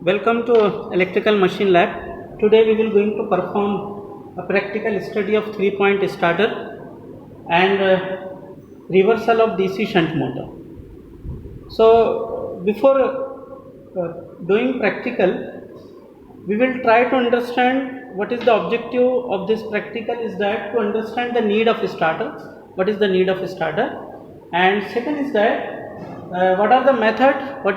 Welcome to Electrical Machine Lab. Today we will going to perform a practical study of 3-point starter and reversal of DC shunt motor. So before doing practical, we will try to understand what is the objective of this practical is that to understand the need of a starter. What is the need of a starter? And second is that what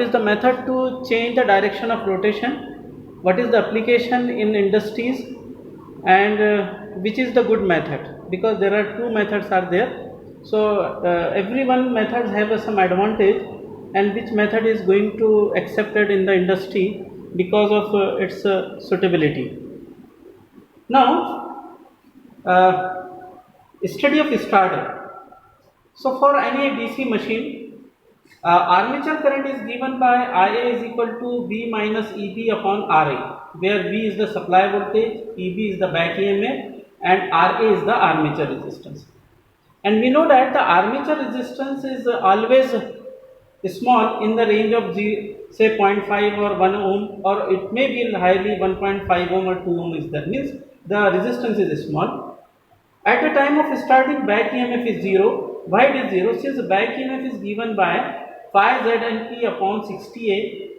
is the method to change the direction of rotation, what is the application in industries, and which is the good method, because there are two methods are there. So every one method have some advantage, and which method is going to accepted in the industry because of its suitability. Now study of starter. So for any DC machine, armature current is given by Ia is equal to V minus Eb upon Ra, where V is the supply voltage, Eb is the back EMF, and Ra is the armature resistance. And we know that the armature resistance is always small in the range of say 0.5 or 1 ohm, or it may be highly 1.5 ohm or 2 ohm is that means the resistance is small. At the time of starting, back EMF is 0. Why it is 0? Since back EMF is given by phi Z and P upon 60A.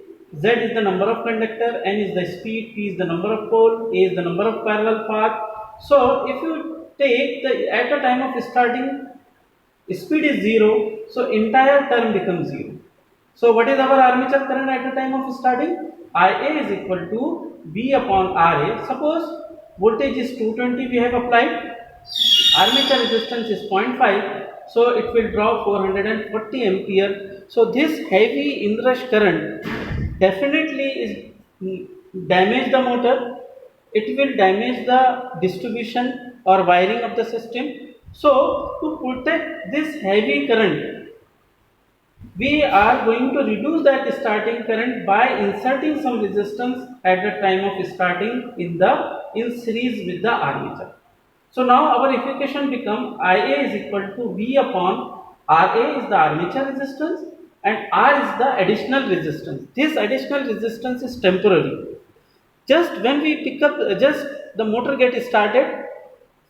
Z is the number of conductor, N is the speed, P is the number of pole, A is the number of parallel path. So if you take the at the time of starting, speed is 0, so entire term becomes 0. So what is our armature current at the time of starting? Ia is equal to V upon Ra. Suppose voltage is 220 we have applied, armature resistance is 0.5, so it will draw 440 ampere. So this heavy inrush current definitely is damage the motor, it will damage the distribution or wiring of the system. So to protect this heavy current, we are going to reduce that starting current by inserting some resistance at the time of starting in series with the armature. So now our equation become Ia is equal to V upon Ra is the armature resistance and R is the additional resistance. This additional resistance is temporary. Just when we pick up, just the motor get started,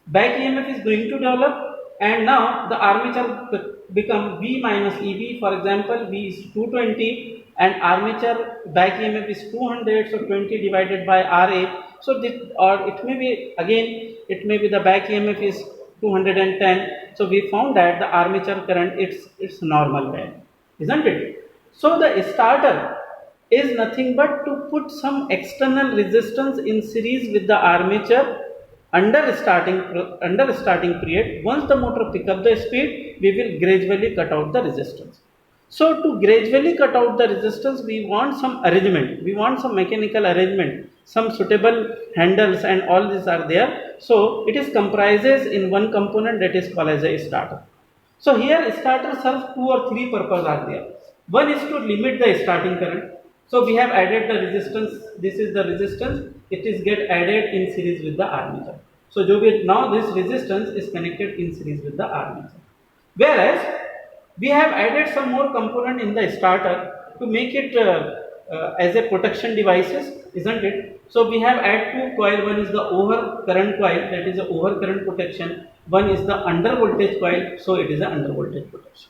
back EMF is going to develop, and now the armature become V minus Eb. For example, V is 220 and armature back EMF is 200, so 20 divided by Ra. So this, or it may be again, it may be the back EMF is 210. So we found that the armature current it's normal value, isn't it? So the starter is nothing but to put some external resistance in series with the armature under starting period. Once the motor pick up the speed, we will gradually cut out the resistance. So to gradually cut out the resistance, we want some arrangement, we want some mechanical arrangement, some suitable handles and all these are there. So it is comprises in one component that is called as a starter. So here starter serves 2 or 3 purposes are there. One is to limit the starting current. So we have added the resistance, this is the resistance, it is get added in series with the armature. So now this resistance is connected in series with the armature. Whereas we have added some more component in the starter to make it as a protection devices, isn't it? So we have added 2 coil, one is the over current coil, that is a over current protection, one is the under voltage coil, so it is a under voltage protection.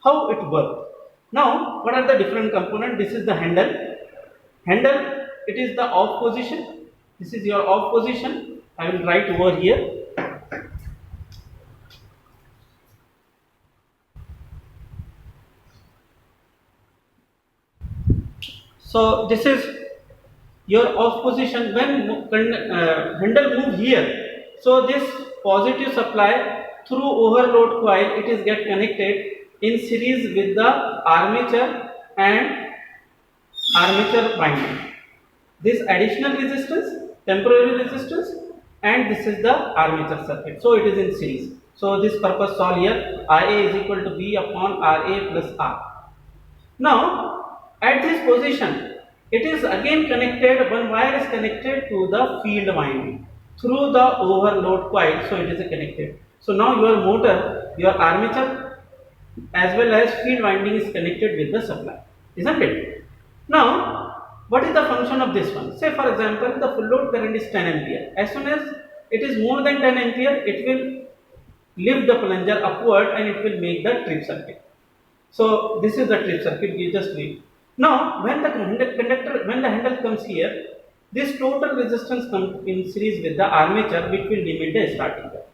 How it works? Now, what are the different components? This is the handle. Handle, it is the off position. This is your off position. I will write over here. So this is your off position. When handle move here, so this positive supply through overload coil, it is get connected in series with the armature and armature winding. This additional resistance, temporary resistance, and this is the armature circuit. So it is in series. So this purpose solve here. Ia is equal to V upon Ra plus R. Now at this position, it is again connected. One wire is connected to the field winding through the overload coil. So it is connected. So now your motor, your armature as well as field winding is connected with the supply, isn't it? Now What is the function of this one? Say for example, the full load current is 10 ampere. As soon as it is more than 10 ampere, it will lift the plunger upward and it will make the trip circuit. So this is the trip circuit we just read. Now when the handle comes here, this total resistance comes in series with the armature, which will limit the starting current.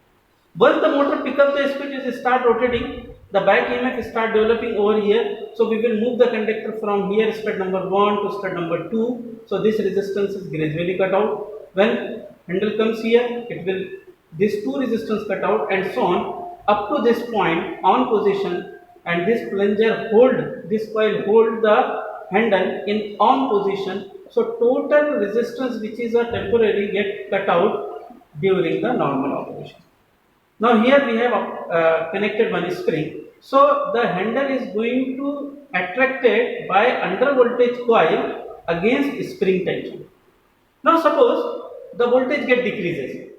Once the motor pick up the speed, it start rotating, the back EMF start developing over here. So we will move the conductor from here stud number 1 to stud number 2. So this resistance is gradually cut out. When handle comes here, it will these two resistance cut out and so on up to this point on position, and this plunger hold this coil hold the handle in on position. So total resistance which is a temporary get cut out during the normal operation. Now here we have connected one spring. So the handle is going to attracted by under voltage coil against spring tension. Now suppose the voltage get decreases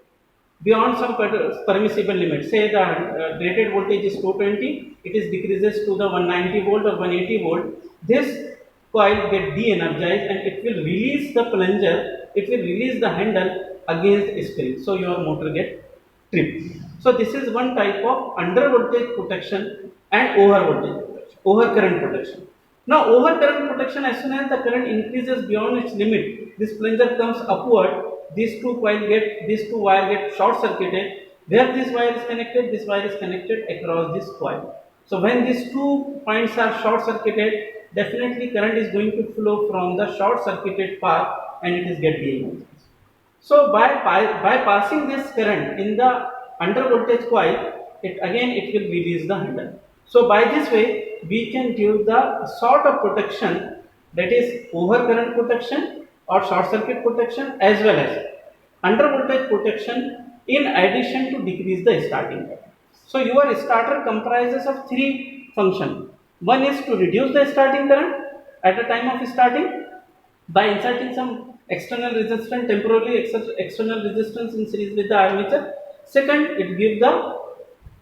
beyond some permissible limit. Say the rated voltage is 220, it is decreases to the 190 volt or 180 volt. This coil get de-energized and it will release the plunger, it will release the handle against spring. So your motor get tripped. So this is one type of under voltage protection and over voltage protection, over current protection. Now over current protection, as soon as the current increases beyond its limit, this plunger comes upward, these two wire get short circuited. Where this wire is connected, this wire is connected across this coil. So when these 2 points are short circuited, definitely current is going to flow from the short circuited path and it is get de-energized. So by passing this current in the under voltage coil, it will release the handle. So by this way we can give the sort of protection, that is over current protection or short circuit protection as well as under voltage protection, in addition to decrease the starting current. So your starter comprises of 3 functions. One is to reduce the starting current at the time of starting by inserting some external resistance, temporarily external resistance in series with the armature. Second, it gives the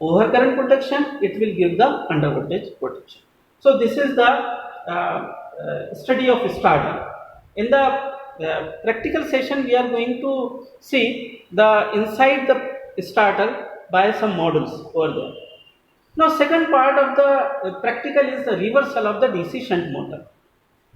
over current protection, it will give the under voltage protection. So this is the study of starter. In the practical session, we are going to see the inside the starter by some models over there. Now second part of the practical is the reversal of the DC shunt motor.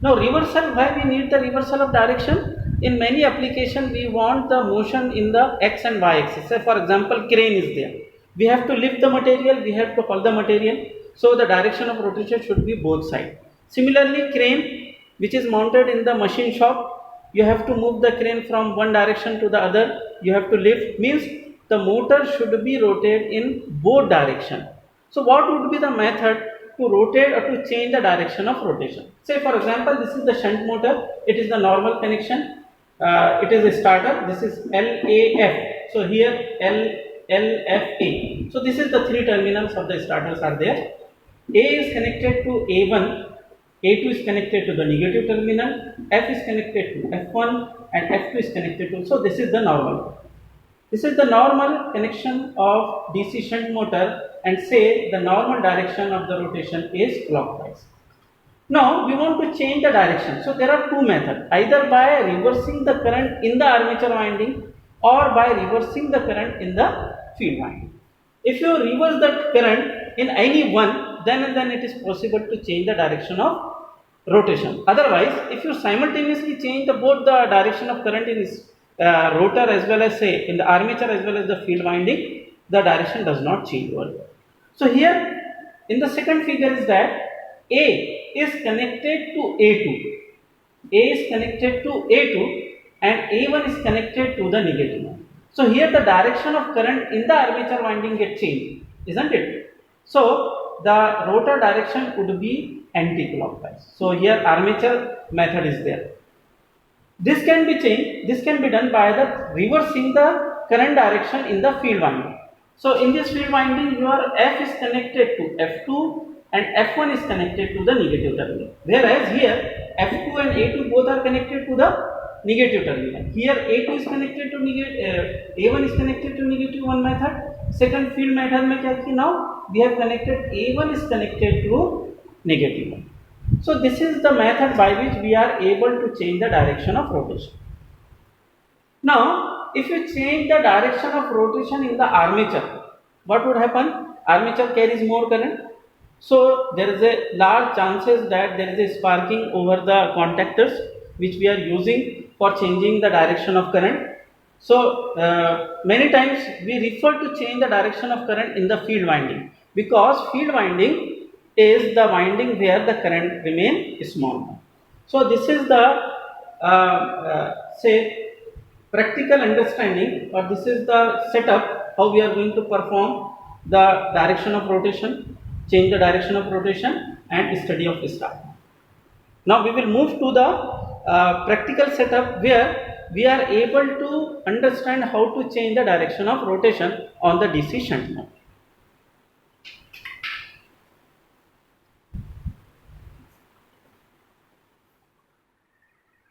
Now reversal, why we need the reversal of direction? In many applications we want the motion in the x and y axis. Say for example, crane is there. We have to lift the material, we have to haul the material. So the direction of rotation should be both sides. Similarly, crane which is mounted in the machine shop, you have to move the crane from one direction to the other. You have to lift, means the motor should be rotated in both directions. So what would be the method to rotate or to change the direction of rotation? Say for example, this is the shunt motor, it is the normal connection, it is a starter, this is LAF. So here LFA. So this is the 3 terminals of the starters are there. A is connected to A1, A2 is connected to the negative terminal, F is connected to F1 and F2 is connected to, so this is the normal. This is the normal connection of DC shunt motor, and say the normal direction of the rotation is clockwise. Now we want to change the direction. So there are 2 methods, either by reversing the current in the armature winding or by reversing the current in the field winding. If you reverse the current in any one, then it is possible to change the direction of rotation. Otherwise, if you simultaneously change both the direction of current in rotor as well as say in the armature as well as the field winding, the direction does not change over there. So here in the second figure is that A is connected to A2. A is connected to A2 and A1 is connected to the negative one. So here the direction of current in the armature winding gets changed, isn't it? So the rotor direction would be anti-clockwise. So here armature method is there. This can be changed, this can be done by the reversing the current direction in the field winding. So in this field winding, your F is connected to F2 and F1 is connected to the negative terminal. Whereas here F2 and A2 both are connected to the negative terminal. Here A2 is connected to negative, A1 is connected to negative one method. Second field method में क्या किया? Now we have connected A1 is connected to negative one. So this is the method by which we are able to change the direction of rotation. Now, if you change the direction of rotation in the armature, what would happen? Armature carries more current. So there is a large chances that there is a sparking over the contactors which we are using for changing the direction of current. So many times we refer to change the direction of current in the field winding, because field winding is the winding where the current remain small. So this is the say practical understanding, or this is the setup how we are going to perform the direction of rotation, change the direction of rotation, and study of star. Now we will move to the practical setup where we are able to understand how to change the direction of rotation on the DC shunt motor.